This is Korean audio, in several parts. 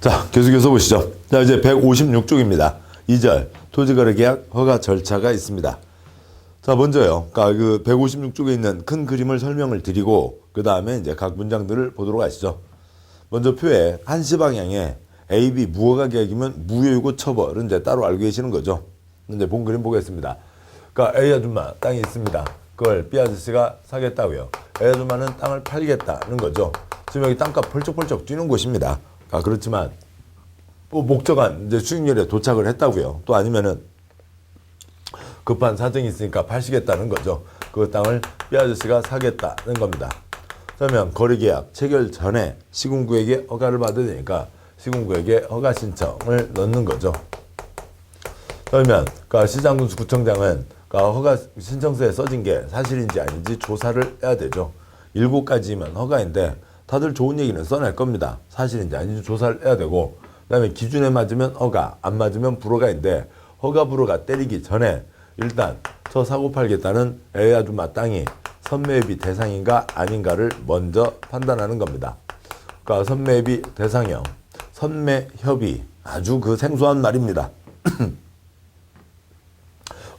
자, 계속해서 보시죠. 자, 이제 156쪽입니다. 2절 토지거래계약 허가 절차가 있습니다. 자, 먼저요. 그러니까 그 156쪽에 있는 큰 그림을 설명을 드리고 그 다음에 이제 각 문장들을 보도록 하시죠. 먼저 표에 한시 방향에 A, B 무허가 계약이면 무효이고 처벌은 이제 따로 알고 계시는 거죠. 이제 본 그림 보겠습니다. 그러니까 A 아줌마 땅이 있습니다. 그걸 B 아저씨가 사겠다고요. A 아줌마는 땅을 팔겠다는 거죠. 지금 여기 땅값 펄쩍펄쩍 뛰는 곳입니다. 그렇지만 뭐 목적한 이제 수익률에 도착을 했다고요. 또 아니면은 급한 사정이 있으니까 파시겠다는 거죠. 그 땅을 B 아저씨가 사겠다는 겁니다. 그러면 거래계약 체결 전에 시군구에게 허가를 받아야 되니까 시군구에게 허가 신청을 넣는 거죠. 그러면 시장군수구청장은 허가 신청서에 써진 게 사실인지 아닌지 조사를 해야 되죠. 7가지면 허가인데 다들 좋은 얘기는 써낼 겁니다. 사실인지 아닌지 조사를 해야 되고, 그 다음에 기준에 맞으면 허가, 안 맞으면 불허가인데 허가 불허가 때리기 전에 일단 저 사고 팔겠다는 A 아줌마 땅이 선매입이 대상인가 아닌가를 먼저 판단하는 겁니다. 그러니까 선매입이 대상형, 선매협의, 아주 그 생소한 말입니다.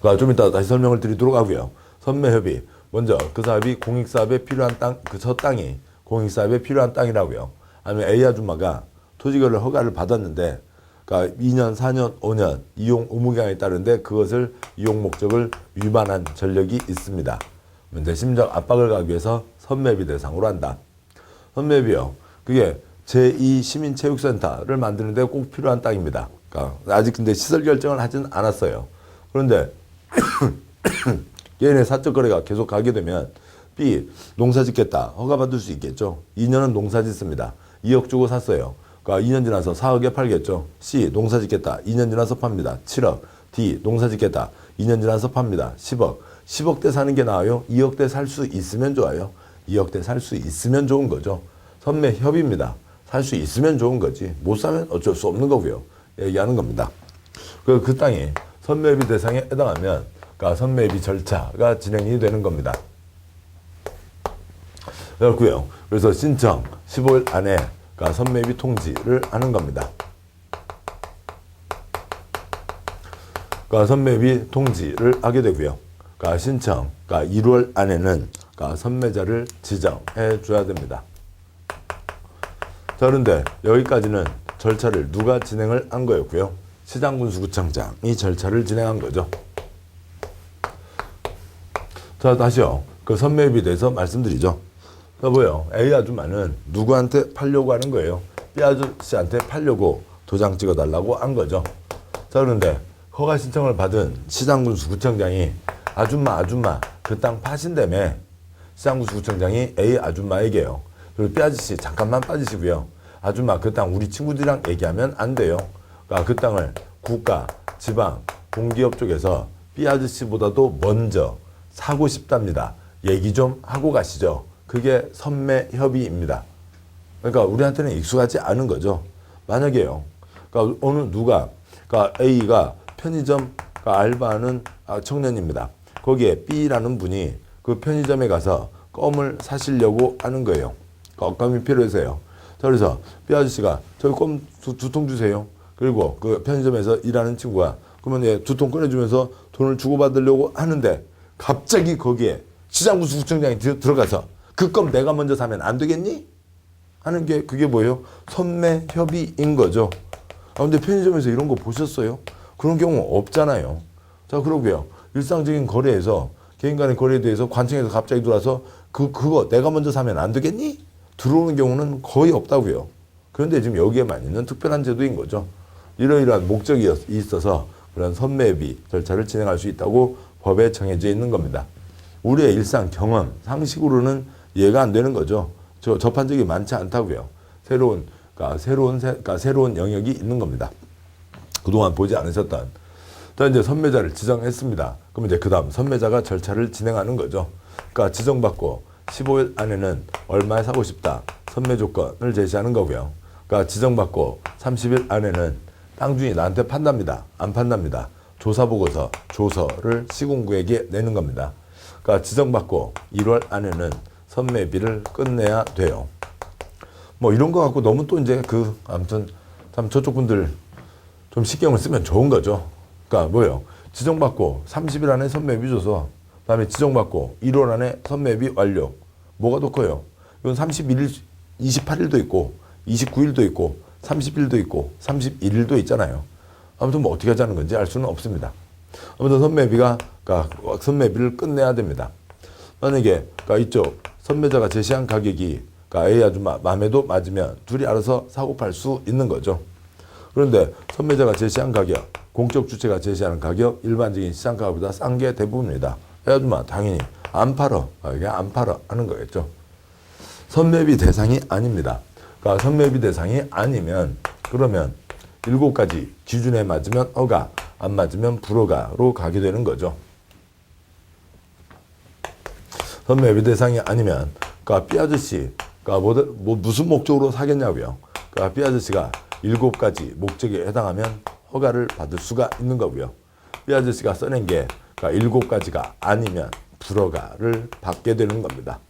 그러니까 좀 이따 다시 설명을 드리도록 하고요. 선매협의, 먼저 그 사업이 공익사업에 필요한 땅, 저 땅이 공익사업에 필요한 땅이라고요. 아니면 A 아줌마가 토지거래 허가를 받았는데, 그러니까 2년, 4년, 5년 이용 의무기한에 따른데 그것을 이용 목적을 위반한 전력이 있습니다. 이제 심적 압박을 가기 위해서 선매입이 대상으로 한다. 선매입이요. 그게 제2시민체육센터를 만드는데 꼭 필요한 땅입니다. 그러니까 아직 근데 시설 결정을 하진 않았어요. 그런데 얘네 사적 거래가 계속 가게 되면 B 농사 짓겠다 허가받을 수 있겠죠. 2년은 농사 짓습니다. 2억 주고 샀어요. 그러니까 2년 지나서 4억에 팔겠죠. C 농사 짓겠다 2년 지나서 팝니다. 7억. D 농사 짓겠다 2년 지나서 팝니다. 10억. 10억대 사는 게 나아요? 2억대 살 수 있으면 좋아요. 2억대 살 수 있으면 좋은 거죠. 선매협의입니다. 살 수 있으면 좋은 거지. 못 사면 어쩔 수 없는 거고요. 얘기하는 겁니다. 그 땅이 선매입이 대상에 해당하면 그러니까 선매입이 절차가 진행이 되는 겁니다. 그렇고요. 그래서 신청 15일 안에 그러니까 선매입이 통지를 하는 겁니다. 그러니까 선매입이 통지를 하게 되고요. 그러니까 신청, 그러니까 1월 안에는 그러니까 선매자를 지정해 줘야 됩니다. 자, 그런데 여기까지는 절차를 누가 진행을 한 거였고요. 시장군수구청장이 절차를 진행한 거죠. 자, 다시요. 그 선매입에 대해서 말씀드리죠. 자, 뭐예요? A 아줌마는 누구한테 팔려고 하는 거예요? B 아저씨한테 팔려고 도장 찍어달라고 한 거죠. 자, 그런데 허가 신청을 받은 시장군수구청장이 아줌마 그 땅 파신다며. 시장군수구청장이 A 아줌마에게요. 그리고 B 아저씨 잠깐만 빠지시고요. 아줌마 그 땅 우리 친구들이랑 얘기하면 안 돼요. 그러니까 그 땅을 국가, 지방, 공기업 쪽에서 B 아저씨보다도 먼저 사고 싶답니다. 얘기 좀 하고 가시죠. 그게 선매협의입니다. 그러니까 우리한테는 익숙하지 않은 거죠. 만약에요. 그러니까 어느 누가, 그러니까 A가 편의점 알바하는 청년입니다. 거기에 B라는 분이 그 편의점에 가서 껌을 사시려고 하는 거예요. 껌이 필요해서요. 자, 그래서 B 아저씨가 저기 껌 두 통 주세요. 그리고 그 편의점에서 일하는 친구가 그러면 얘 2통 꺼내주면서 돈을 주고받으려고 하는데 갑자기 거기에 시장군수구청장이 들어가서 그 껌 내가 먼저 사면 안 되겠니? 하는 게 그게 뭐예요? 선매협의인 거죠. 근데 편의점에서 이런 거 보셨어요? 그런 경우 없잖아요. 자, 그러고요. 일상적인 거래에서 개인 간의 거래에 대해서 관청에서 갑자기 들어와서 그거 내가 먼저 사면 안 되겠니? 들어오는 경우는 거의 없다고요. 그런데 지금 여기에만 있는 특별한 제도인 거죠. 이러이러한 목적이 있어서 그런 선매협의 절차를 진행할 수 있다고 법에 정해져 있는 겁니다. 우리의 일상 경험, 상식으로는 이해가 안 되는 거죠. 접한 적이 많지 않다고요. 새로운 영역이 있는 겁니다. 그동안 보지 않으셨던. 자, 이제 선매자를 지정했습니다. 그럼 이제 그 다음 선매자가 절차를 진행하는 거죠. 그러니까 지정받고 15일 안에는 얼마에 사고 싶다. 선매 조건을 제시하는 거고요. 그러니까 지정받고 30일 안에는 땅주인이 나한테 판답니다. 안 판답니다. 조사보고서, 조서를 시군구에게 내는 겁니다. 그러니까 지정받고 1월 안에는 선매비를 끝내야 돼요. 뭐 이런 거 갖고 너무 또 이제 아무튼 다음 저쪽 분들 좀 신경을 쓰면 좋은 거죠. 그러니까 뭐예요? 지정받고 30일 안에 선매입이 줘서 그다음에 지정받고 1월 안에 선매입이 완료. 뭐가 더 커요? 이건 31일, 28일도 있고 29일도 있고 30일도 있고 31일도 있잖아요. 아무튼 뭐 어떻게 하자는 건지 알 수는 없습니다. 아무튼 선매비가 그러니까 선매비를 끝내야 됩니다. 만약에 그러니까 이쪽 선매자가 제시한 가격이 그러니까 A 아줌마 마음에도 맞으면 둘이 알아서 사고 팔 수 있는 거죠. 그런데 선매자가 제시한 가격, 공적 주체가 제시하는 가격, 일반적인 시장 가격보다 싼 게 대부분입니다. A 아줌마 당연히 안 팔어, 이게 안 팔어 하는 거겠죠. 선매비 대상이 아닙니다. 그러니까 선매비 대상이 아니면 그러면 7가지 기준에 맞으면 허가, 안 맞으면 불허가로 가게 되는 거죠. 선매입 대상이 아니면 그러니까 B 아저씨 그러니까 무슨 목적으로 사겠냐고요. 그러니까 B 아저씨가 7가지 목적에 해당하면 허가를 받을 수가 있는 거고요. B 아저씨가 써낸 게 그러니까 7가지가 아니면 불허가를 받게 되는 겁니다.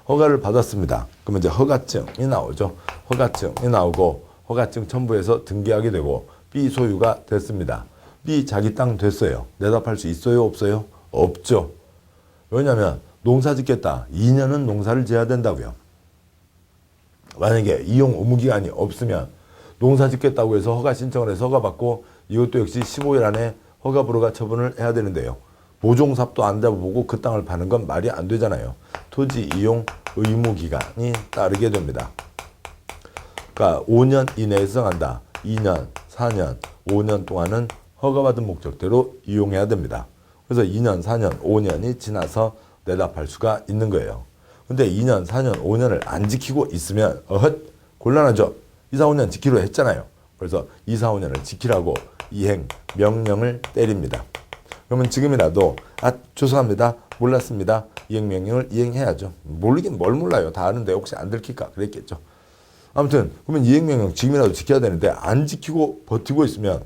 허가를 받았습니다. 그러면 이제 허가증이 나오죠. 허가증이 나오고 허가증 첨부해서 등기하게 되고 B 소유가 됐습니다. B 자기 땅 됐어요. 내다 팔 수 있어요? 없어요? 없죠. 왜냐하면 농사 짓겠다. 2년은 농사를 지어야 된다고요. 만약에 이용 의무기간이 없으면 농사 짓겠다고 해서 허가 신청을 해서 허가 받고 이것도 역시 15일 안에 허가 불허가 처분을 해야 되는데요. 모종삽도 안 잡아보고 그 땅을 파는 건 말이 안 되잖아요. 토지 이용 의무기간이 따르게 됩니다. 그러니까 5년 이내에 수정한다. 2년, 4년, 5년 동안은 허가받은 목적대로 이용해야 됩니다. 그래서 2년, 4년, 5년이 지나서 내다 팔 수가 있는 거예요. 근데 2년, 4년, 5년을 안 지키고 있으면 곤란하죠. 2, 4, 5년 지키려 했잖아요. 그래서 2, 4, 5년을 지키라고 이행, 명령을 때립니다. 그러면 지금이라도 죄송합니다. 몰랐습니다. 이행명령을 이행해야죠. 모르긴 뭘 몰라요. 다 아는데 혹시 안 들킬까 그랬겠죠. 아무튼 그러면 이행명령 지금이라도 지켜야 되는데 안 지키고 버티고 있으면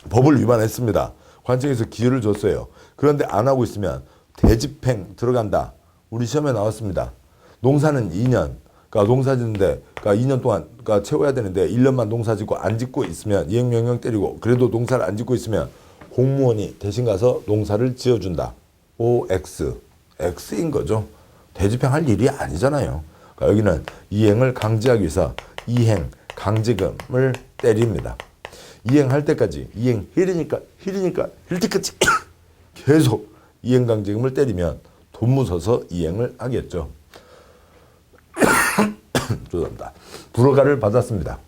법을 위반했습니다. 관청에서 기회를 줬어요. 그런데 안 하고 있으면 대집행 들어간다. 우리 시험에 나왔습니다. 농사는 2년, 그러니까 농사 짓는데 그러니까 2년 동안 그러니까 채워야 되는데 1년만 농사 짓고 안 짓고 있으면 이행명령 때리고 그래도 농사를 안 짓고 있으면 공무원이 대신 가서 농사를 지어준다. OX, X인 거죠. 대집행할 일이 아니잖아요. 그러니까 여기는 이행을 강제하기 위해서 이행 강제금을 때립니다. 이행할 때까지 이행 힐이니까 힐 때까지 계속 이행 강제금을 때리면 돈 묻어서 이행을 하겠죠. 죄송합니다. 불허가를 받았습니다.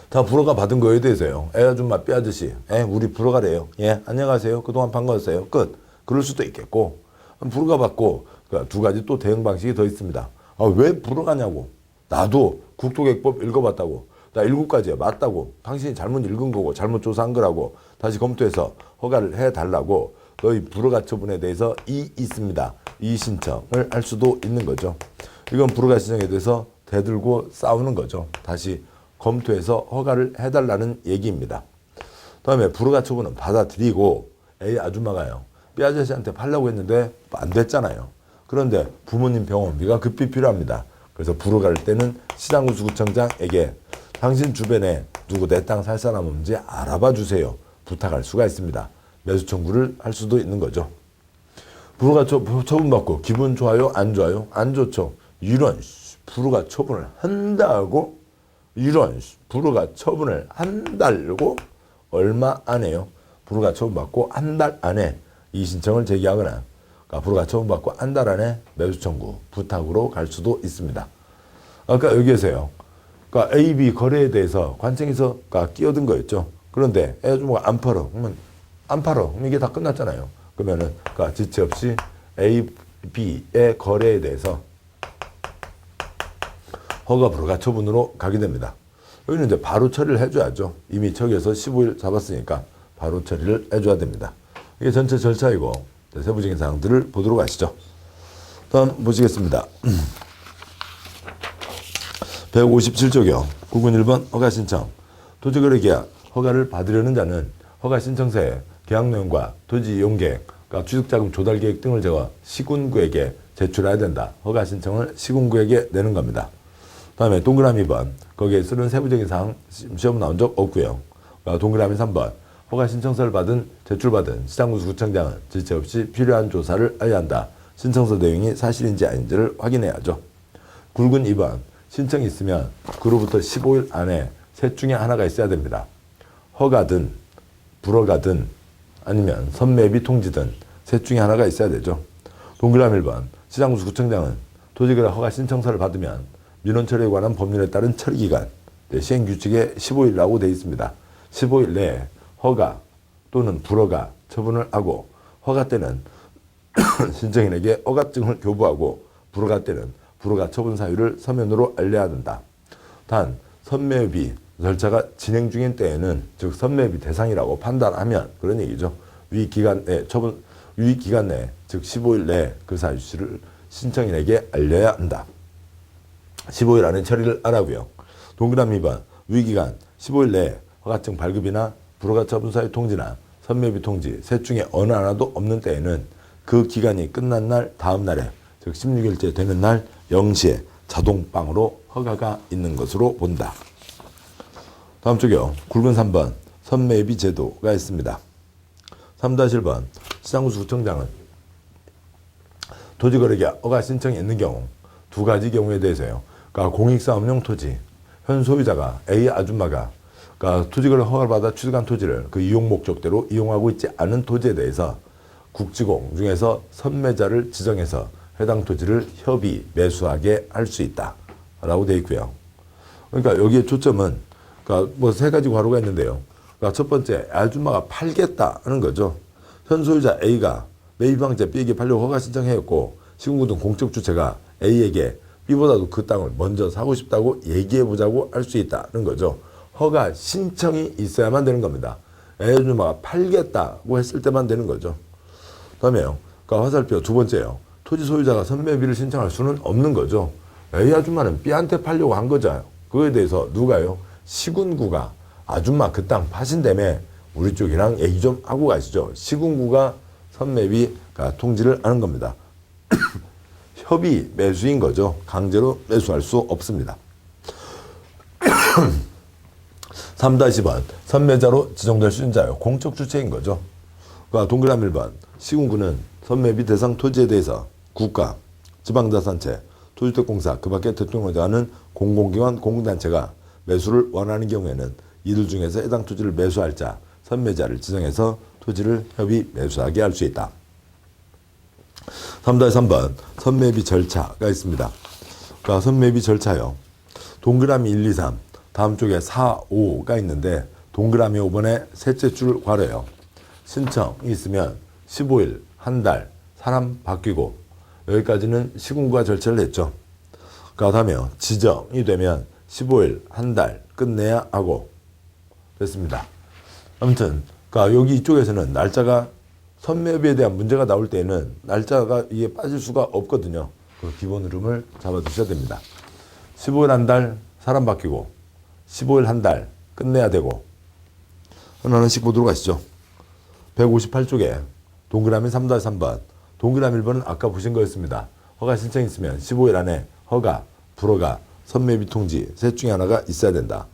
다 불허가 받은 거에 대해서요. 애 아줌마, B 아저씨, 우리 불허가래요. 예, 안녕하세요. 그동안 반가웠어요. 끝. 그럴 수도 있겠고, 불허가 받고, 2가지 또 대응 방식이 더 있습니다. 왜 불허가냐고. 나도 국토개혁법 읽어봤다고. 나 7가지야. 맞다고. 당신이 잘못 읽은 거고, 잘못 조사한 거라고. 다시 검토해서 허가를 해달라고. 너희 불허가 처분에 대해서 있습니다. 이 신청을 할 수도 있는 거죠. 이건 불허가 신청에 대해서 대들고 싸우는 거죠. 다시 검토해서 허가를 해달라는 얘기입니다. 다음에 불허가 처분은 받아들이고 A 아줌마가요. B 아저씨한테 팔려고 했는데 안 됐잖아요. 그런데 부모님 병원비가 급히 필요합니다. 그래서 불허가를 때는 시장구청장에게 당신 주변에 누구 내 땅 살 사람 없는지 알아봐 주세요. 부탁할 수가 있습니다. 매수 청구를 할 수도 있는 거죠. 불허가 처분받고 기분 좋아요? 안 좋아요? 안 좋죠. 이런 불허가 처분을 한다고? 이런 불허가 처분을 한다고? 얼마 안에요? 불허가 처분받고 한 달 안에 이 신청을 제기하거나 그러니까 불허가 처분받고 한 달 안에 매수 청구 부탁으로 갈 수도 있습니다. 아까 여기에서요. 그러니까 A, B 거래에 대해서 관청에서 끼어든 거였죠. 그런데 A 아줌마가 안 팔어. 그러면 안 팔어. 그럼 이게 다 끝났잖아요. 그러면은 그러니까 지체 없이 A, B의 거래에 대해서 허가 불허가 처분으로 가게 됩니다. 여기는 이제 바로 처리를 해줘야죠. 이미 척에서 15일 잡았으니까 바로 처리를 해줘야 됩니다. 이게 전체 절차이고 세부적인 사항들을 보도록 하시죠. 다음 보시겠습니다. 157조요. 구군 1번 허가 신청. 토지거래 계약 허가를 받으려는 자는 허가 신청서에 계약 내용과 토지 이용 계획, 그러니까 취득자금 조달 계획 등을 적어 시군구에게 제출해야 된다. 허가 신청을 시군구에게 내는 겁니다. 다음에 동그라미 2번. 거기에 쓰는 세부적인 사항 시험 나온 적 없고요. 동그라미 3번. 허가 신청서를 제출받은 시장군수구청장은 지체 없이 필요한 조사를 해야 한다. 신청서 내용이 사실인지 아닌지를 확인해야죠. 굵은 2번. 신청이 있으면 그로부터 15일 안에 셋 중에 하나가 있어야 됩니다. 허가든 불허가든 아니면 선매비 통지든 셋 중에 하나가 있어야 되죠. 동그라미 1번. 시장군수구청장은 토지거래 허가 신청서를 받으면 민원 처리에 관한 법률에 따른 처리기간 시행규칙에 15일이라고 되어 있습니다. 15일 내에 허가 또는 불허가 처분을 하고 허가 때는 신청인에게 허가증을 교부하고 불허가 때는 불허가 처분 사유를 서면으로 알려야 한다. 단 선매비 절차가 진행 중인 때에는 즉 선매비 대상이라고 판단하면 그런 얘기죠. 위 기간 내에 즉 15일 내에 그 사유를 신청인에게 알려야 한다. 15일 안에 처리를 하라고요. 동그라미 2번. 위기간 15일 내에 허가증 발급이나 불허가 처분 사유 통지나 선매비 통지 셋 중에 어느 하나도 없는 때에는 그 기간이 끝난 날 다음 날에 즉 16일째 되는 날 0시에 자동방으로 허가가 있는 것으로 본다. 다음 쪽이요. 굵은 3번. 선매비 제도가 있습니다. 3-1번. 시장군수구청장은 토지거래계 허가 신청이 있는 경우 두 가지 경우에 대해서요. 그러니까 공익사업용 토지, 현 소유자가 A 아줌마가 그러니까 토지거래 허가를 받아 취득한 토지를 그 이용 목적대로 이용하고 있지 않은 토지에 대해서 국지공 중에서 선매자를 지정해서 해당 토지를 협의 매수하게 할 수 있다라고 되어 있고요. 그러니까 여기에 초점은 그러니까 뭐 세 가지 과로가 있는데요. 그러니까 첫 번째 아줌마가 팔겠다 하는 거죠. 현 소유자 A가 매입방자 B에게 팔려고 허가 신청했고 시군구등 공적 주체가 A에게 B보다도 그 땅을 먼저 사고 싶다고 얘기해보자고 할 수 있다는 거죠. 허가 신청이 있어야만 되는 겁니다. A 아줌마가 팔겠다고 했을 때만 되는 거죠. 다음에요. 그러니까 화살표 두 번째요. 토지 소유자가 선매비를 신청할 수는 없는 거죠. A 아줌마는 B한테 팔려고 한 거잖아요. 그거에 대해서 누가요? 시군구가 아줌마 그 땅 파신다며 우리 쪽이랑 얘기 좀 하고 가시죠. 시군구가 선매비 통지를 하는 겁니다. 협의 매수인 거죠. 강제로 매수할 수 없습니다. 3-1번 선매자로 지정될 수 있는 자요. 공적 주체인 거죠. 그러니까 동그라미 1번 시군구는 선매비 대상 토지에 대해서 국가, 지방자산체, 토지특공사, 그 밖에 대통령을 하는 공공기관, 공공단체가 매수를 원하는 경우에는 이들 중에서 해당 토지를 매수할 자, 선매자를 지정해서 토지를 협의 매수하게 할 수 있다. 3-3번 선매비 절차가 있습니다. 그러니까 선매비 절차요. 동그라미 1, 2, 3 다음 쪽에 4, 5가 있는데 동그라미 5번에 셋째 줄 괄호요. 신청이 있으면 15일, 한 달, 사람 바뀌고 여기까지는 시군구가 절차를 했죠. 그 다음에 지정이 되면 15일, 한 달 끝내야 하고 됐습니다. 아무튼 그러니까 여기 이쪽에서는 날짜가 선매비에 대한 문제가 나올 때는 날짜가 이게 빠질 수가 없거든요. 그 기본 흐름을 잡아두셔야 됩니다. 15일 한 달 사람 바뀌고 15일 한 달 끝내야 되고 하나씩 보도록 하시죠. 158쪽에 동그라미 3-3번 동그라미 1번은 아까 보신 거였습니다. 허가 신청이 있으면 15일 안에 허가, 불허가, 선매비 통지 셋 중에 하나가 있어야 된다.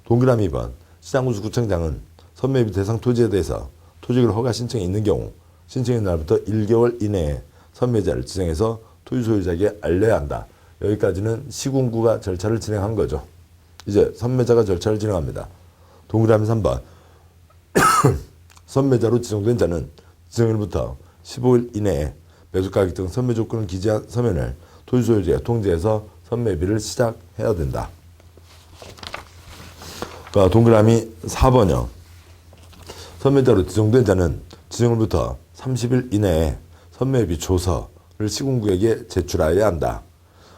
동그라미 2번 시장군수구청장은 선매비 대상 토지에 대해서 토지거래 허가 신청이 있는 경우 신청인 날부터 1개월 이내에 선매자를 지정해서 토지 소유자에게 알려야 한다. 여기까지는 시군구가 절차를 진행한 거죠. 이제 선매자가 절차를 진행합니다. 동그라미 3번 선매자로 지정된 자는 지정일부터 15일 이내에 매수가격 등 선매 조건을 기재한 서면을 토지 소유자에 통지해서 선매비를 시작해야 된다. 그러니까 동그라미 4번이요. 선매자로 지정된 자는 지정일부터 30일 이내에 선매비 조서를 시군구에게 제출해야 한다.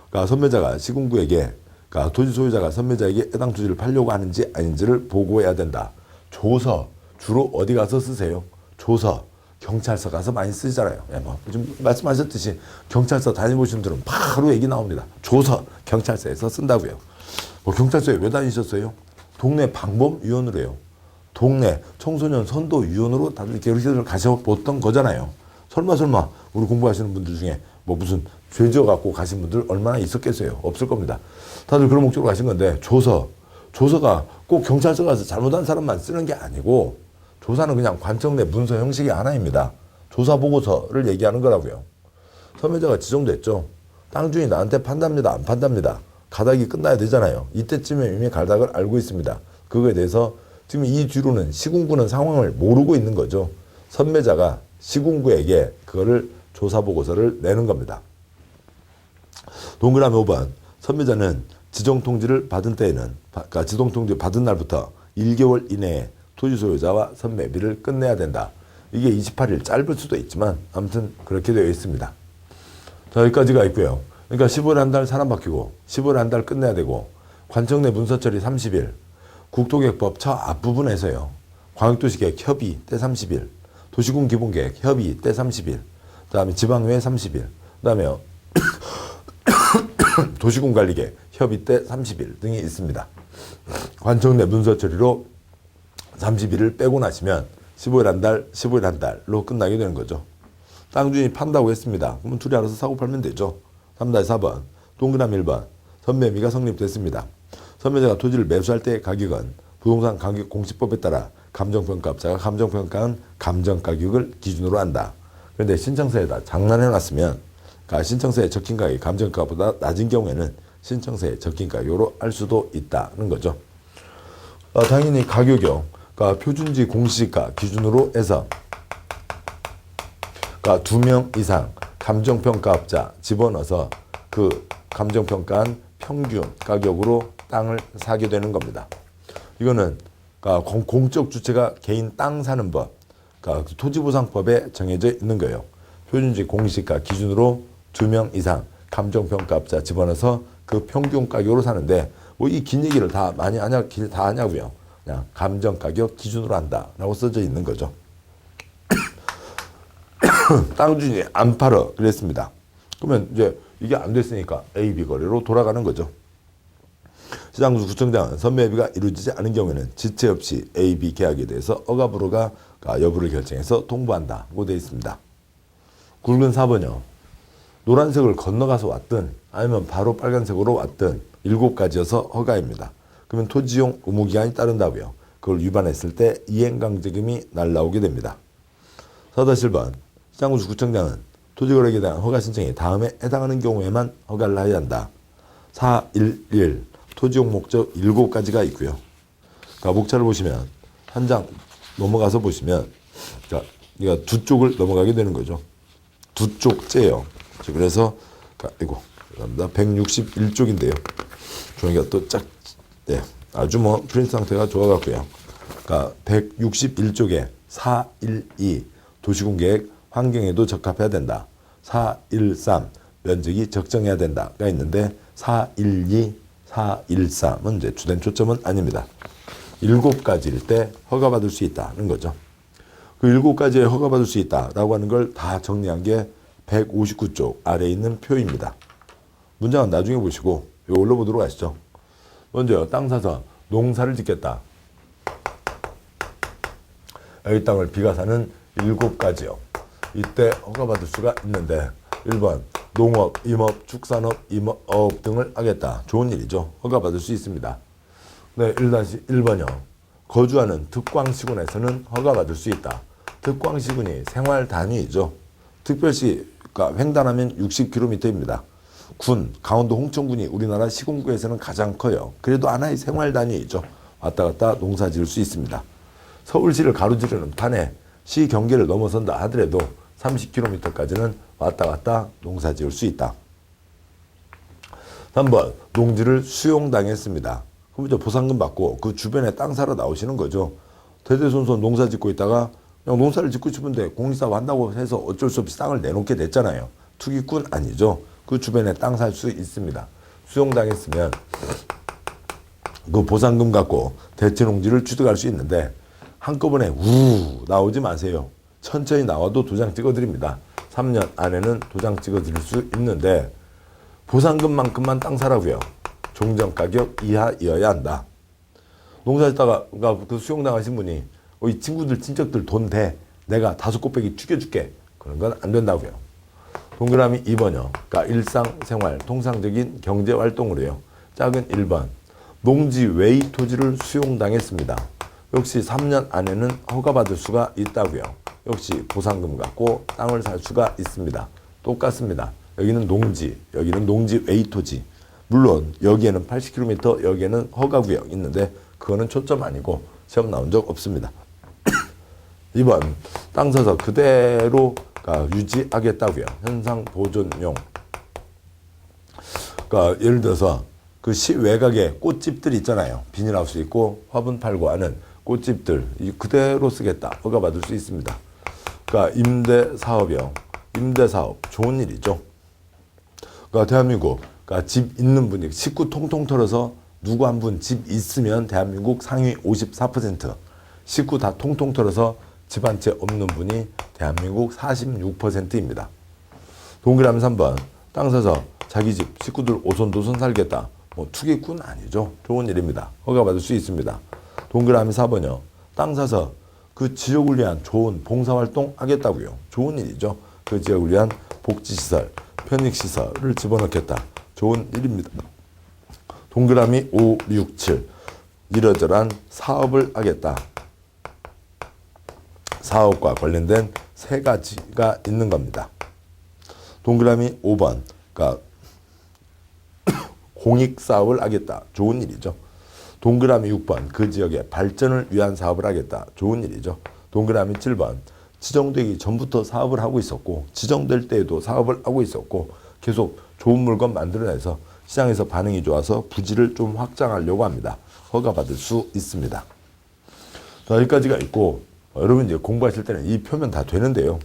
그러니까 선매자가 시군구에게 그러니까 토지 소유자가 선매자에게 해당 토지를 팔려고 하는지 아닌지를 보고해야 된다. 조서 주로 어디 가서 쓰세요? 조서 경찰서 가서 많이 쓰시잖아요. 예, 뭐 지금 말씀하셨듯이 경찰서 다녀보신 분들은 바로 얘기 나옵니다. 조서 경찰서에서 쓴다고요. 뭐 경찰서에 왜 다니셨어요? 동네 방범위원으로 해요. 동네 청소년 선도위원으로 다들 이렇게 가셔보던 거잖아요. 설마 우리 공부하시는 분들 중에 뭐 무슨 죄 지어 갖고 가신 분들 얼마나 있었겠어요? 없을 겁니다. 다들 그런 목적으로 가신 건데 조서가 꼭 경찰서 가서 잘못한 사람만 쓰는 게 아니고 조사는 그냥 관청 내 문서 형식의 하나입니다. 조사 보고서를 얘기하는 거라고요. 선매자가 지정됐죠. 땅 주인이 나한테 판답니다. 안 판답니다. 가닥이 끝나야 되잖아요. 이때쯤에 이미 가닥을 알고 있습니다. 그거에 대해서 지금 이 뒤로는 시군구는 상황을 모르고 있는 거죠. 선매자가 시군구에게 그거를 조사 보고서를 내는 겁니다. 동그라미 5번. 선매자는 지정통지를 받은 때에는, 그러니까 지정통지 받은 날부터 1개월 이내에 토지 소유자와 선매비를 끝내야 된다. 이게 28일 짧을 수도 있지만 아무튼 그렇게 되어 있습니다. 자, 여기까지가 있고요. 그러니까 15일 한 달 사람 바뀌고 15일 한 달 끝내야 되고 관청 내 문서 처리 30일, 국토계획법 저 앞부분에서요. 광역도시계획 협의 때 30일, 도시군 기본계획 협의 때 30일, 그다음에 지방의회 30일, 그다음에 도시군 관리계획 협의 때 30일 등이 있습니다. 관청 내 문서 처리로 30일을 빼고 나시면 15일 한 달로 끝나게 되는 거죠. 땅 주인이 판다고 했습니다. 그러면 둘이 알아서 사고 팔면 되죠. 3-4번. 동그라미 1번. 선매미가 성립됐습니다. 선매자가 토지를 매수할 때의 가격은 부동산 가격 공시법에 따라 감정평가업자가 감정평가한 감정가격을 기준으로 한다. 그런데 신청서에다 장난해놨으면 그러니까 신청서에 적힌 가격이 감정가보다 낮은 경우에는 신청서에 적힌 가격으로 할 수도 있다는 거죠. 당연히 가격이요. 그러니까 표준지 공시가 기준으로 해서 그러니까 2명 이상 감정평가업자 집어넣어서 그 감정평가한 평균 가격으로 땅을 사게 되는 겁니다. 이거는 그러니까 공적 주체가 개인 땅 사는 법, 그러니까 토지보상법에 정해져 있는 거예요. 표준지 공시가 기준으로 2명 이상 감정평가업자 집어넣어서 그 평균 가격으로 사는데 뭐 이 긴 얘기를 다 많이 다 하냐고요. 그냥 감정가격 기준으로 한다라고 써져 있는 거죠. 땅 주인이 안 팔아 그랬습니다. 그러면 이제 이게 안 됐으니까 A, B 거래로 돌아가는 거죠. 시장구 구청장은 선매비가 이루어지지 않은 경우에는 지체 없이 A, B 계약에 대해서 허가부로가 여부를 결정해서 통보한다고 되어 있습니다. 굵은 4번이요. 노란색을 건너가서 왔든 아니면 바로 빨간색으로 왔든 7가지여서 허가입니다. 그러면 토지용 의무기한이 따른다고요. 그걸 위반했을 때 이행강제금이 날라오게 됩니다. 4-1번. 시장구주 구청장은 토지거래에 대한 허가 신청이 다음에 해당하는 경우에만 허가를 해야 한다. 4.1.1 토지용 목적 7가지가 있고요. 그러니까 목차를 보시면 한 장 넘어가서 보시면 그러니까 이거 두 쪽을 넘어가게 되는 거죠. 두 쪽째요. 그래서 이거 161쪽인데요. 종이가 또 아주 프린트 상태가 좋아갖고요. 그러니까 161쪽에 4.1.2 도시군계획 환경에도 적합해야 된다. 4.1.3 면적이 적정해야 된다가 있는데 4.1.2, 4.1.3은 이제 주된 초점은 아닙니다. 7가지일 때 허가받을 수 있다는 거죠. 그 7가지에 허가받을 수 있다라고 하는 걸 다 정리한 게 159쪽 아래에 있는 표입니다. 문장은 나중에 보시고 이거 올려보도록 하시죠. 먼저 땅 사서 농사를 짓겠다. 이 땅을 비가 사는 7가지요. 이때 허가받을 수가 있는데 1번 농업, 임업, 축산업, 임업 등을 하겠다. 좋은 일이죠. 허가받을 수 있습니다. 네, 1-1번이요. 거주하는 득광시군에서는 허가받을 수 있다. 득광시군이 생활 단위이죠. 특별시, 그러니까 횡단하면 60km입니다. 군, 강원도 홍천군이 우리나라 시군구에서는 가장 커요. 그래도 하나의 생활 단위이죠. 왔다 갔다 농사 지을 수 있습니다. 서울시를 가로지르는 판에 시 경계를 넘어선다 하더라도 30km까지는 왔다 갔다 농사 지을 수 있다. 3번, 농지를 수용당했습니다. 그럼 이제 보상금 받고 그 주변에 땅 사러 나오시는 거죠. 대대손손 농사 짓고 있다가 그냥 농사를 짓고 싶은데 공리사업 한다고 해서 어쩔 수 없이 땅을 내놓게 됐잖아요. 투기꾼 아니죠. 그 주변에 땅 살 수 있습니다. 수용당했으면 그 보상금 갖고 대체농지를 취득할 수 있는데 한꺼번에 나오지 마세요. 천천히 나와도 도장 찍어드립니다. 3년 안에는 도장 찍어드릴 수 있는데 보상금만큼만 땅 사라고요. 종전가격 이하이어야 한다. 농사짓다가 그 수용당하신 분이 이 친구들 친척들 돈 대. 내가 5 곱빼기 죽여줄게. 그런 건 안 된다고요. 동그라미 2번이요. 그러니까 일상생활, 통상적인 경제활동으로요. 작은 1번. 농지 외의 토지를 수용당했습니다. 역시 3년 안에는 허가받을 수가 있다고요. 역시 보상금 갖고 땅을 살 수가 있습니다. 똑같습니다. 여기는 농지, 여기는 농지 외의 토지. 물론 여기에는 80km, 여기에는 허가구역 있는데 그거는 초점 아니고 시험 나온 적 없습니다. 2번. 땅 사서 그대로 유지하겠다고요. 현상 보존용. 그러니까 예를 들어서 그 시외곽에 꽃집들 있잖아요. 비닐하우스 있고 화분 팔고 하는 꽃집들 그대로 쓰겠다. 허가받을 수 있습니다. 그러니까 임대사업이요. 임대사업 좋은 일이죠. 그러니까 대한민국 그러니까 집 있는 분이 식구 통통 털어서 누구 한 분 집 있으면 대한민국 상위 54%, 식구 다 통통 털어서 집 한 채 없는 분이 대한민국 46%입니다. 동그라미 3번. 땅 사서 자기 집 식구들 오손도손 살겠다. 뭐 투기꾼 아니죠. 좋은 일입니다. 허가받을 수 있습니다. 동그라미 4번이요. 땅 사서 그 지역을 위한 좋은 봉사활동 하겠다고요. 좋은 일이죠. 그 지역을 위한 복지시설, 편익시설을 집어넣겠다. 좋은 일입니다. 동그라미 5, 6, 7. 이러저러한 사업을 하겠다. 사업과 관련된 세 가지가 있는 겁니다. 동그라미 5번. 그러니까 공익사업을 하겠다. 좋은 일이죠. 동그라미 6번. 그 지역의 발전을 위한 사업을 하겠다. 좋은 일이죠. 동그라미 7번. 지정되기 전부터 사업을 하고 있었고 지정될 때에도 사업을 하고 있었고 계속 좋은 물건 만들어내서 시장에서 반응이 좋아서 부지를 좀 확장하려고 합니다. 허가받을 수 있습니다. 자, 여기까지가 있고 여러분 이제 공부하실 때는 이 표면 다 되는데요.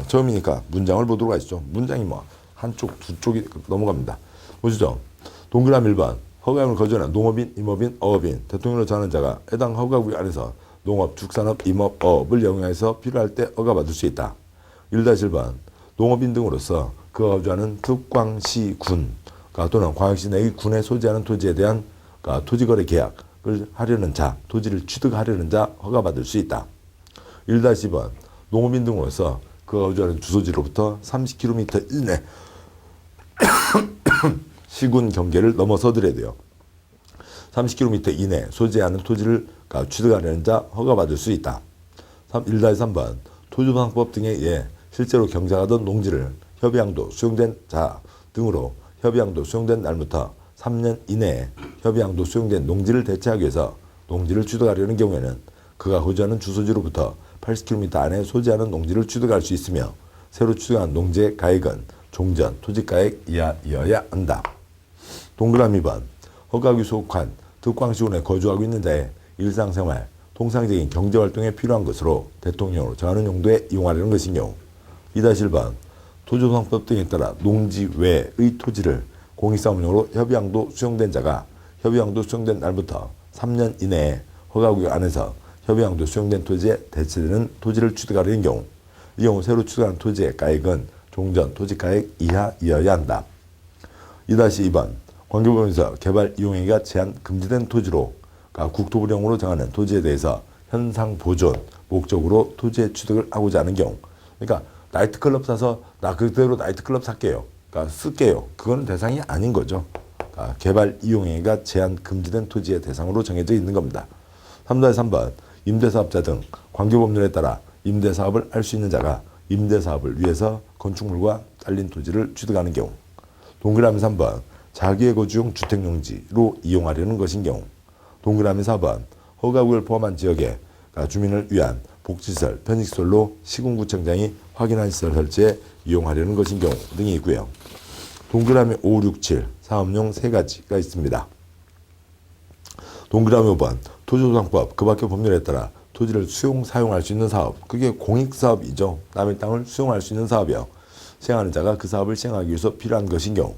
처음이니까 문장을 보도록 하시죠. 문장이 뭐 한쪽 두 쪽이 넘어갑니다. 보시죠. 동그라미 1번. 허가임을 거주하는 농업인, 임업인, 어업인, 대통령으로 정하는 자가 해당 허가구역 안에서 농업, 축산업, 임업, 어업을 영위해서 필요할 때 허가받을 수 있다. 1-1번. 농업인 등으로서 그 거주하는 특광시 군 또는 광역시 내의 군에 소지하는 토지에 대한 토지거래 계약을 하려는 자, 토지를 취득하려는 자 허가받을 수 있다. 1-2번. 농업인 등으로서 그 거주하는 주소지로부터 30km 이내 시군 경계를 넘어서더라도 돼요. 30km 이내 소지하는 토지를 취득하려는 자 허가받을 수 있다. 1-3번. 토지보상법 등에 의해 실제로 경작하던 농지를 협의양도 수용된 자 등으로 협의양도 수용된 날부터 3년 이내에 협의양도 수용된 농지를 대체하기 위해서 농지를 취득하려는 경우에는 그가 거주하는 주소지로부터 80km 안에 소지하는 농지를 취득할 수 있으며 새로 취득한 농지의 가액은 종전 토지가액 이하여야 한다. 동그라미 2번. 허가구에 속한 특광시군에 거주하고 있는 자의 일상생활, 통상적인 경제활동에 필요한 것으로 대통령으로 정하는 용도에 이용하려는 것인 경우. 2-1번. 토지보상법 등에 따라 농지 외의 토지를 공익사업용으로 협의양도 수용된 자가 협의양도 수용된 날부터 3년 이내에 허가구역 안에서 협의양도 수용된 토지에 대체되는 토지를 취득하려는 경우. 이 경우 새로 취득한 토지의 가액은 종전 토지가액 이하이어야 한다. 2-2번. 관계법에서 개발 이용행위가 제한 금지된 토지로 국토부령으로 정하는 토지에 대해서 현상 보존 목적으로 토지의 취득을 하고자 하는 경우. 그러니까 나이트클럽 사서 나 그대로 나이트클럽 살게요. 쓸게요. 그거는 대상이 아닌 거죠. 개발 이용행위가 제한 금지된 토지의 대상으로 정해져 있는 겁니다. 3-3번. 임대사업자 등 관계법률에 따라 임대사업을 할 수 있는 자가 임대사업을 위해서 건축물과 딸린 토지를 취득하는 경우. 동그라미 3번. 자기의 거주용 주택용지로 이용하려는 것인 경우. 동그라미 4번. 허가구역을 포함한 지역에 주민을 위한 복지시설, 편익시설로 시군구청장이 확인한 시설 설치에 이용하려는 것인 경우 등이 있고요. 동그라미 5, 6, 7 사업용 세 가지가 있습니다. 동그라미 5번. 토지보상법 그 밖의 법률에 따라 토지를 사용할 수 있는 사업. 그게 공익사업이죠. 남의 땅을 수용할 수 있는 사업이요. 시행하는 자가 그 사업을 시행하기 위해서 필요한 것인 경우.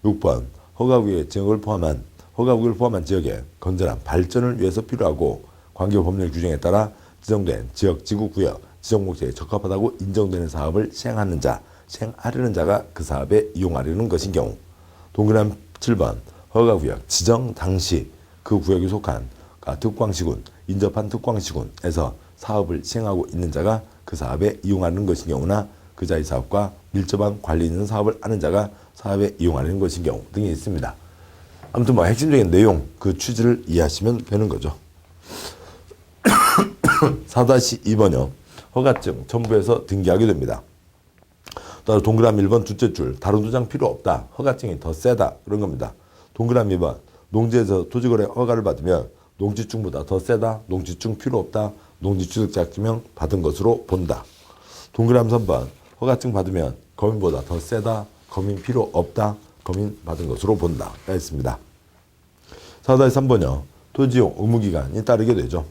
6번. 허가구역을 포함한 지역의 건전한 발전을 위해서 필요하고 관계법률 규정에 따라 지정된 지역, 지구, 구역, 지정 목적에 적합하다고 인정되는 사업을 시행하려는 자가 그 사업에 이용하려는 것인 경우. 동그라미 7번. 허가구역 지정 당시 그 구역에 속한 특광시군, 인접한 특광시군에서 사업을 시행하고 있는 자가 그 사업에 이용하는 것인 경우나 자의 사업과 밀접한 관리 있는 사업을 하는 자가 사업에 이용하는 것인 경우 등이 있습니다. 아무튼 뭐 핵심적인 내용, 그 취지를 이해하시면 되는 거죠. 4-2번요. 허가증 첨부해서 등기하게 됩니다. 따로 동그라미 1번 둘째 줄 다른 도장 필요 없다. 허가증이 더 세다. 그런 겁니다. 동그라미 2번 농지에서 토지거래 허가를 받으면 농지증보다 더 세다. 농지증 필요 없다. 농지취득자격증명 받은 것으로 본다. 동그라미 3번 허가증 받으면 거민보다 더 세다. 거민 필요 없다. 거민 받은 것으로 본다. 가 있습니다. 4-3번요. 토지용 의무기간이 따르게 되죠.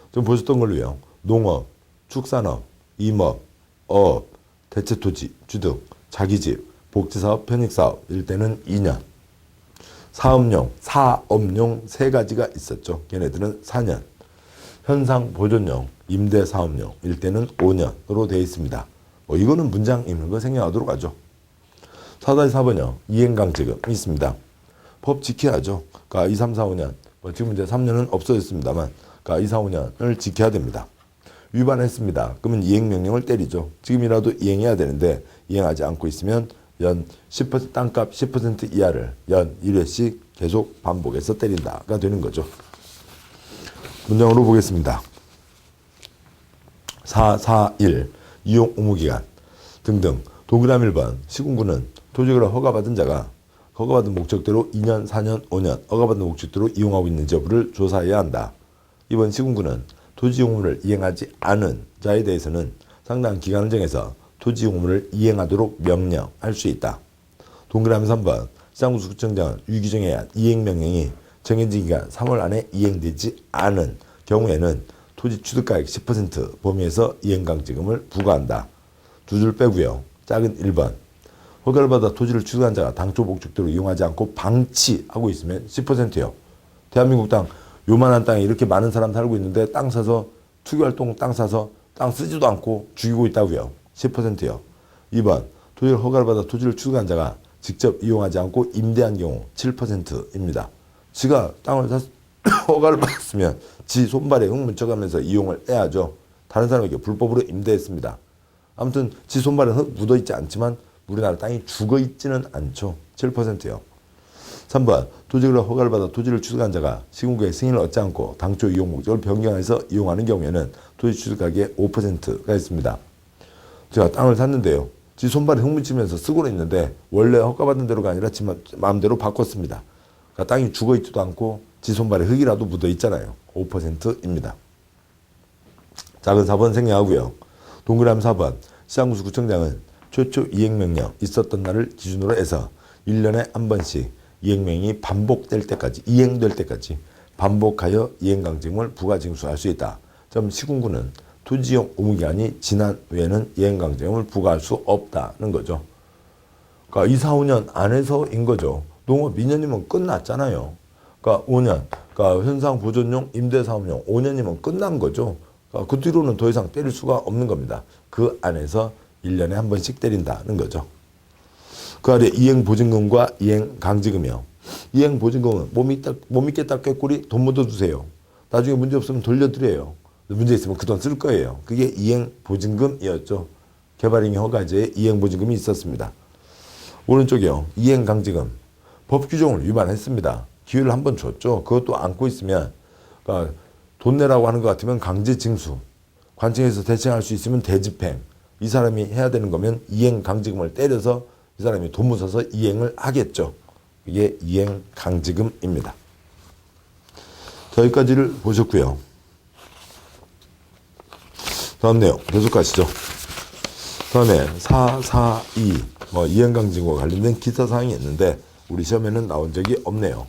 지금 보셨던 걸로요. 농업, 축산업, 임업, 어업, 대체토지, 취득, 자기집, 복지사업, 편익사업 일대는 2년. 사업용 세 가지가 있었죠. 걔네들은 4년. 현상 보존용, 임대사업용 일대는 5년으로 되어 있습니다. 이거는 문장 읽는 거 생략하도록 하죠. 4-4번요. 이행강제금이 있습니다. 법 지켜야죠. 그러니까 2, 3, 4, 5년. 지금 이제 3년은 없어졌습니다만, 그러니까 2, 4, 5년을 지켜야 됩니다. 위반했습니다. 그러면 이행명령을 때리죠. 지금이라도 이행해야 되는데 이행하지 않고 있으면 연 10% 땅값 10% 이하를 연 1회씩 계속 반복해서 때린다가 되는 거죠. 문장으로 보겠습니다. 441 이용 의무기간 등등. 동그라미 1번 시군구는 토지거래 허가받은 자가 허가받은 목적대로 2년, 4년, 5년 허가받은 목적대로 이용하고 있는지 여부를 조사해야 한다. 이번 시군구는 토지용무를 이행하지 않은 자에 대해서는 상당한 기간을 정해서 토지용무를 이행하도록 명령할 수 있다. 동그라미 3번 시장구청장은 유기정에 의한 이행명령이 정해진 기간 3월 안에 이행되지 않은 경우에는 토지 취득가액 10% 범위에서 이행강제금을 부과한다. 두 줄 빼고요. 작은 1번 허가를 받아 토지를 취득한 자가 당초 목적대로 이용하지 않고 방치하고 있으면 10%요. 대한민국 땅 요만한 땅에 이렇게 많은 사람 살고 있는데 땅 사서 투기활동 땅 사서 땅 쓰지도 않고 죽이고 있다고요. 10%요. 2번 토지를 허가를 받아 토지를 취득한 자가 직접 이용하지 않고 임대한 경우 7%입니다. 지가 땅을 허가를 받았으면 지 손발에 흙 묻혀가면서 이용을 해야죠. 다른 사람에게 불법으로 임대했습니다. 아무튼 지 손발에 흙 묻어있지 않지만 우리나라 땅이 죽어있지는 않죠. 7%요. 3번 토지거래 허가를 받아 토지를 취득한 자가 시군구의 승인을 얻지 않고 당초 이용 목적을 변경해서 이용하는 경우에는 토지 취득가액의 5%가 있습니다. 제가 땅을 샀는데요. 지 손발에 흙 묻히면서 쓰고는 있는데 원래 허가받은 대로가 아니라 지 마음대로 바꿨습니다. 그러니까 땅이 죽어있지도 않고 지 손발에 흙이라도 묻어있잖아요. 5%입니다. 작은 4번 생략하고요. 동그라미 4번 시장구청장은 최초 이행명령 있었던 날을 기준으로 해서 1년에 한 번씩 이행명령이 반복될 때까지 이행될 때까지 반복하여 이행강제금을 부과징수할 수 있다. 시군구는 토지용 의무기간이 지난 후에는 이행강제금을 부과할 수 없다는 거죠. 그러니까 2, 4, 5년 안에서인 거죠. 농업 2년이면 끝났잖아요. 그러니까 5년, 그러니까 현상 보존용 임대사업용 5년이면 끝난 거죠. 그러니까 그 뒤로는 더 이상 때릴 수가 없는 겁니다. 그 안에서 1년에 한 번씩 때린다는 거죠. 그 아래 이행보증금과 이행강제금이요. 이행보증금은 못 믿겠다 꾀꼬리 돈 묻어두세요. 나중에 문제 없으면 돌려드려요. 문제 있으면 그 돈 쓸 거예요. 그게 이행보증금이었죠. 개발행위 허가제에 이행보증금이 있었습니다. 오른쪽이요. 이행강제금. 법 규정을 위반했습니다. 기회를 한 번 줬죠. 그것도 안고 있으면 그러니까 돈 내라고 하는 것 같으면 강제징수. 관청에서 대책할 수 있으면 대집행. 이 사람이 해야 되는 거면 이행강제금을 때려서 이 사람이 돈 묻어서 이행을 하겠죠. 이게 이행강제금입니다. 여기까지를 보셨고요. 다음 내용 계속 가시죠. 다음에 442 이행강제금과 관련된 기타 사항이 있는데 우리 시험에는 나온 적이 없네요.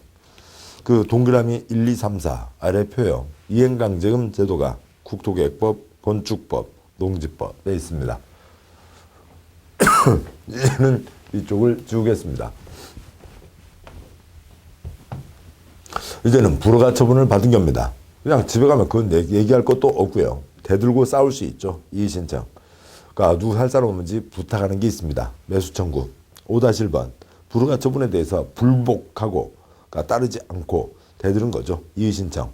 그 동그라미 1, 2, 3, 4 아래 표요. 이행강제금 제도가 국토계획법, 건축법, 농지법에 있습니다. 이제는 이쪽을 지우겠습니다. 이제는 불허가 처분을 받은 겁니다. 그냥 집에 가면 그건 얘기할 것도 없고요. 대들고 싸울 수 있죠. 이의신청. 그러니까 누구 살 사람 없는지 부탁하는 게 있습니다. 매수 청구. 5-1번. 불허가 처분에 대해서 불복하고 그러니까 따르지 않고 대들은 거죠. 이의신청.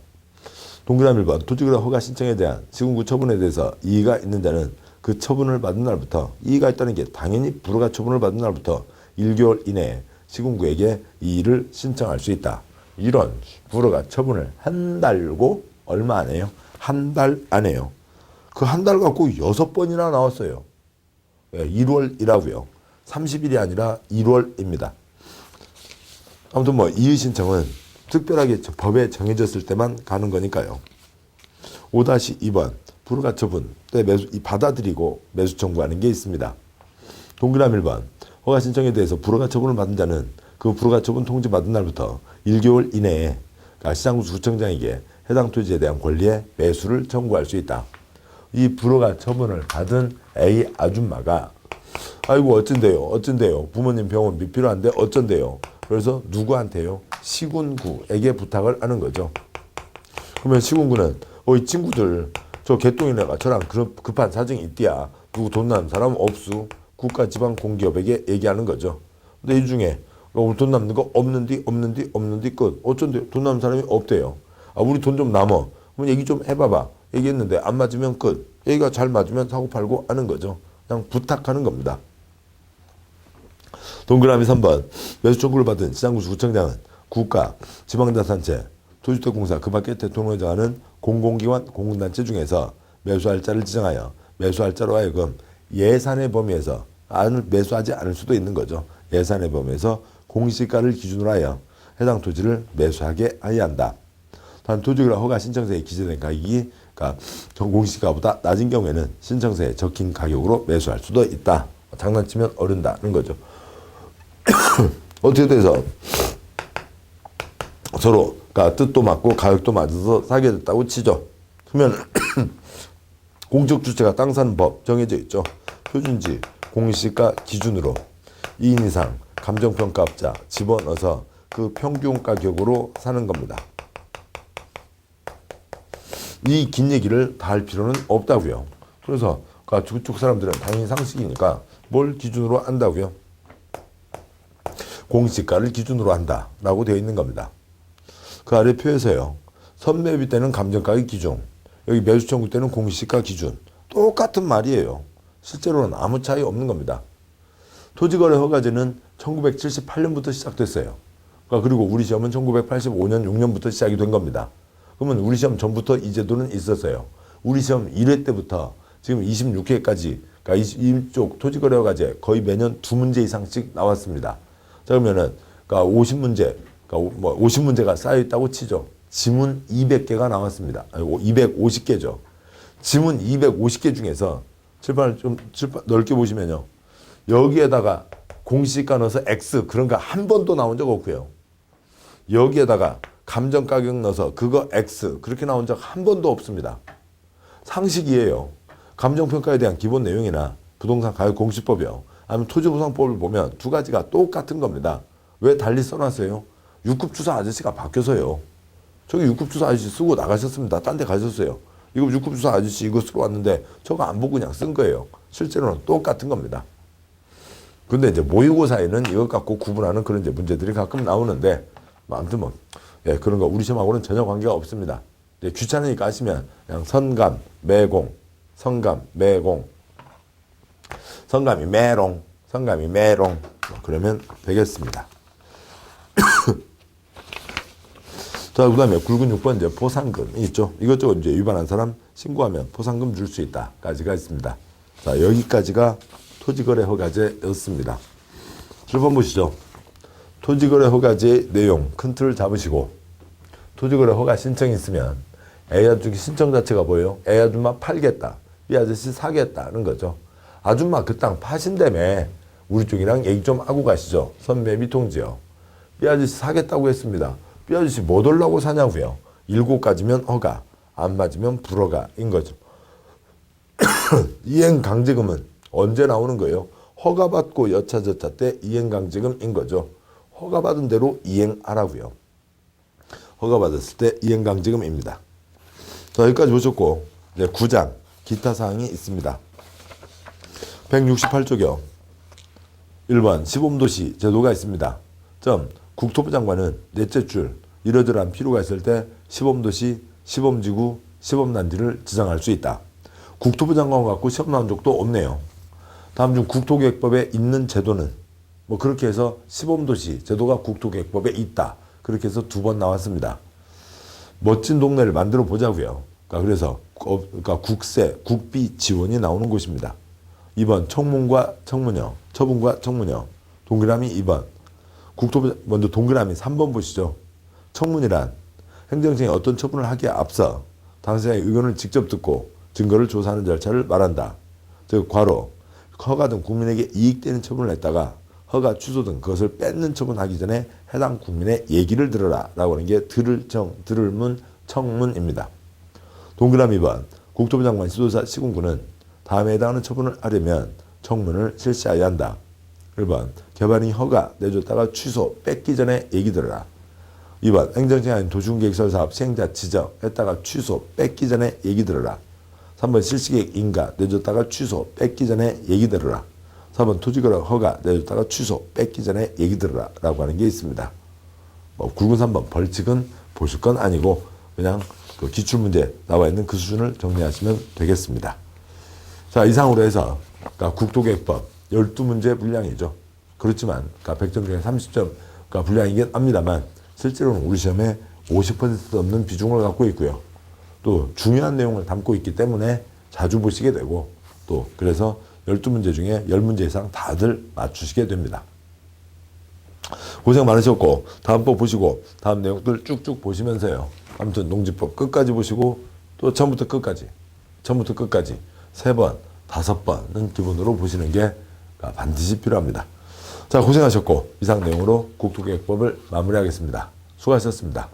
동그라미 1번. 토지거래 허가 신청에 대한 시군구 처분에 대해서 이의가 있는 자는 그 처분을 받은 날부터 이의가 있다는 게 당연히 불허가 처분을 받은 날부터 1개월 이내에 시군구에게 이 일을 신청할 수 있다. 이런 불허가 처분을 한 달고 얼마 안 해요? 한 달 안에요. 그 한 달 갖고 6번이나 나왔어요. 1월이라고요. 30일이 아니라 1월입니다. 아무튼 뭐 이의 신청은 특별하게 법에 정해졌을 때만 가는 거니까요. 5-2번 불허가 처분 때 받아들이고 매수 청구하는 게 있습니다. 동그라미 1번 허가 신청에 대해서 불허가 처분을 받은 자는 그 불허가 처분 통지 받은 날부터 1개월 이내에 시장구청장에게 해당 토지에 대한 권리의 매수를 청구할 수 있다. 이 불허가 처분을 받은 A 아줌마가 아이고 어쩐대요 부모님 병원비 필요한데 어쩐대요. 그래서 누구한테요? 시군구에게 부탁을 하는 거죠. 그러면 시군구는 이 친구들 저 개똥이네가 저랑 그런 급한 사정이 있디야. 누구 돈 남는 사람 없수. 국가지방공기업에게 얘기하는 거죠. 근데 이 중에 우리 돈 남는 거 없는디 끝. 어쩐대요? 돈 남는 사람이 없대요. 우리 돈 좀 남어. 그럼 얘기 좀 해봐봐. 얘기했는데 안 맞으면 끝. 얘기가 잘 맞으면 사고 팔고 하는 거죠. 그냥 부탁하는 겁니다. 동그라미 3번 매수 청구를 받은 시장구청장은 국가, 지방자산체, 토지주택공사 그 밖에 대통령이 정하는 공공기관, 공공단체 중에서 매수할 자를 지정하여 매수할 자로 하여금 예산의 범위에서 매수하지 않을 수도 있는 거죠. 예산의 범위에서 공시가를 기준으로 하여 해당 토지를 매수하게 하여야 한다. 단 토지거래 허가 신청서에 기재된 가격이 공시가보다 낮은 경우에는 신청서에 적힌 가격으로 매수할 수도 있다. 장난치면 어른다는 거죠. 어떻게 돼서 서로 뜻도 맞고 가격도 맞아서 사게 됐다고 치죠. 그러면 공적 주체가 땅 사는 법 정해져 있죠. 표준지 공시가 기준으로 2인 이상 감정평가업자 집어넣어서 그 평균 가격으로 사는 겁니다. 이 긴 얘기를 다 할 필요는 없다고요. 그래서 그쪽 사람들은 당연히 상식이니까 뭘 기준으로 한다고요? 공시가를 기준으로 한다라고 되어 있는 겁니다. 그 아래 표에서요. 선매입 때는 감정가격 기준, 여기 매수 청구 때는 공시가 기준. 똑같은 말이에요. 실제로는 아무 차이 없는 겁니다. 토지거래 허가제는 1978년부터 시작됐어요. 그리고 우리 시험은 1985년, 6년부터 시작이 된 겁니다. 그러면 우리 시험 전부터 이 제도는 있었어요. 우리 시험 1회 때부터 지금 26회까지 이쪽 토지거래 허가제 거의 매년 2문제 이상씩 나왔습니다. 자, 그러면은 50문제, 50문제가 쌓여있다고 치죠. 지문 200개가 나왔습니다. 250개죠. 지문 250개 중에서 칠판을 좀 넓게 보시면요. 여기에다가 공시가 넣어서 X 그런 거 한 번도 나온 적 없고요. 여기에다가 감정가격 넣어서 그거 X 그렇게 나온 적 한 번도 없습니다. 상식이에요. 감정평가에 대한 기본 내용이나 부동산 가격 공시법이요. 아니면 토지보상법을 보면 두 가지가 똑같은 겁니다. 왜 달리 써놨어요? 6급주사 아저씨가 바뀌어서요. 저기 6급주사 아저씨 쓰고 나가셨습니다. 딴 데 가셨어요. 이거 6급주사 아저씨 이거 쓰러 왔는데 저거 안 보고 그냥 쓴 거예요. 실제로는 똑같은 겁니다. 근데 이제 모의고사에는 이것 갖고 구분하는 그런 이제 문제들이 가끔 나오는데 아무튼 그런 거 우리 시험하고는 전혀 관계가 없습니다. 귀찮으니까 하시면 그냥 선감, 매공, 성감, 매공, 성감이 매롱, 성감이 매롱 그러면 되겠습니다. 자, 그 다음에 굵은 6번 이제 포상금이 있죠. 이것저것 이제 위반한 사람 신고하면 포상금 줄 수 있다까지가 있습니다. 자, 여기까지가 토지거래 허가제였습니다. 7번 보시죠. 토지거래 허가제의 내용 큰 틀을 잡으시고 토지거래 허가 신청이 있으면 A 아줌마 신청 자체가 뭐예요? A 아줌마 팔겠다, B 아저씨 사겠다는 거죠. 아줌마 그 땅 파신다며 우리 쪽이랑 얘기 좀 하고 가시죠. 선매입 통지요. B 아저씨 사겠다고 했습니다. B 아저씨 뭐 달라고 사냐고요. 7가지면 허가, 안 맞으면 불허가인 거죠. 이행강제금은 언제 나오는 거예요? 허가받고 여차저차 때 이행강제금인 거죠. 허가받은 대로 이행하라고요. 허가받았을 때 이행강제금입니다. 자, 여기까지 보셨고 이제 9장 기타 사항이 있습니다. 168조요. 1번 시범도시 제도가 있습니다. 국토부 장관은 넷째 줄 이러저러한 필요가 있을 때 시범도시, 시범지구, 시범단지를 지정할 수 있다. 국토부 장관 갖고 시험 나온 적도 없네요. 다음 중 국토계획법에 있는 제도는 뭐 그렇게 해서 시범도시 제도가 국토계획법에 있다. 그렇게 해서 2번 나왔습니다. 멋진 동네를 만들어 보자고요. 그래서 국세, 국비 지원이 나오는 곳입니다. 2번 청문과 청문형, 처분과 청문형. 동그라미 2번. 국토부 먼저 동그라미 3번 보시죠. 청문이란 행정청이 어떤 처분을 하기에 앞서 당사자의 의견을 직접 듣고 증거를 조사하는 절차를 말한다. 즉 괄호 허가 등 국민에게 이익되는 처분을 했다가 허가 취소 등 그것을 뺏는 처분하기 전에 해당 국민의 얘기를 들어라 라고 하는 게 들을 문, 청문입니다. 동그라미 2번 국토부 장관 지도자 시군구는 다음에 해당하는 처분을 하려면 청문을 실시해야 한다. 1번 개발인 허가 내줬다가 취소 뺏기 전에 얘기 들어라. 2번 행정청이 아닌 도시군계획설사업 시행자 지정했다가 취소 뺏기 전에 얘기 들어라. 3번 실시계획 인가 내줬다가 취소 뺏기 전에 얘기 들어라. 4번 토지거래 허가 내줬다가 취소 뺏기 전에 얘기 들어라 라고 하는 게 있습니다. 뭐 굵은 3번 벌칙은 보실 건 아니고 그냥 그 기출문제 나와 있는 그 수준을 정리하시면 되겠습니다. 자, 이상으로 해서 국토계획법 12문제 분량이죠. 그렇지만 100점 중에 30점 분량이긴 합니다만 실제로는 우리 시험에 50%도 넘는 비중을 갖고 있고요. 또 중요한 내용을 담고 있기 때문에 자주 보시게 되고 또 그래서 12문제 중에 10문제 이상 다들 맞추시게 됩니다. 고생 많으셨고 다음 법 보시고 다음 내용들 쭉쭉 보시면서요. 아무튼 농지법 끝까지 보시고 또 처음부터 끝까지 3번, 5번은 기본으로 보시는 게 반드시 필요합니다. 자, 고생하셨고 이상 내용으로 국토계획법을 마무리하겠습니다. 수고하셨습니다.